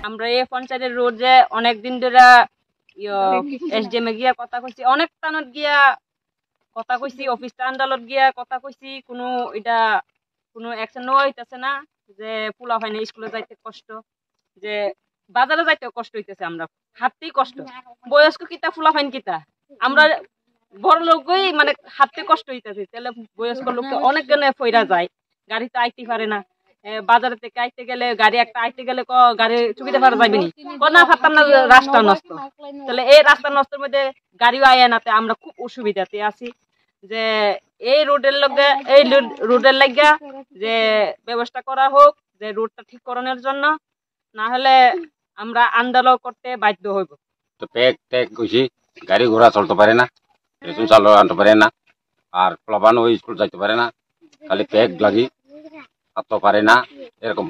আমরা এই পঞ্চায়েতের রোড যে অনেকদিন ধরে এসডিএম এ গিয়া কথা কইছি, অনেক স্থানত গিয়া কথা কইছি, অফিস আন্দালত গিয়া কথা কইছি, কোনো অ্যাকশন নেওয়া হইতেছে না। যে পোলা হয় না, স্কুলে যাইতে কষ্ট, যে বাজারে যাইতে কষ্ট হইতেছে, আমরা হাঁটতেই কষ্ট। বয়স্ক কিতা পোলা হয় কিতা, আমরা বড় লোকই মানে হাঁটতে কষ্ট হইতেছে, তাহলে বয়স্ক লোককে অনেক জনে ফইরা যায়, গাড়িতে আইতে পারে না। বাজার থেকে আইতে গেলে গাড়ি একটা আইতে গেলে গাড়ি চুকিতে পারা যাবে নি, না পারতাম না, রাস্তা নষ্ট। তাহলে এই রাস্তা নষ্টের মধ্যে গাড়িও আয় নাতে আমরা খুব অসুবিধাতে আছি। যে এই রোডের লাগিয়া যে ব্যবস্থা করা হোক, যে রোডটা ঠিক করানোর জন্য, না হলে আমরা আন্দোলন করতে বাধ্য হইব। তো প্যাক ট্যাক কইছি, গাড়ি ঘোড়া চলতে পারে না, পেছন চালু আনতে পারে না, আর প্লাবান ওই স্কুল যাইতে পারে না, খালি প্যাক লাগি হাঁটতে পারে না, এরকম।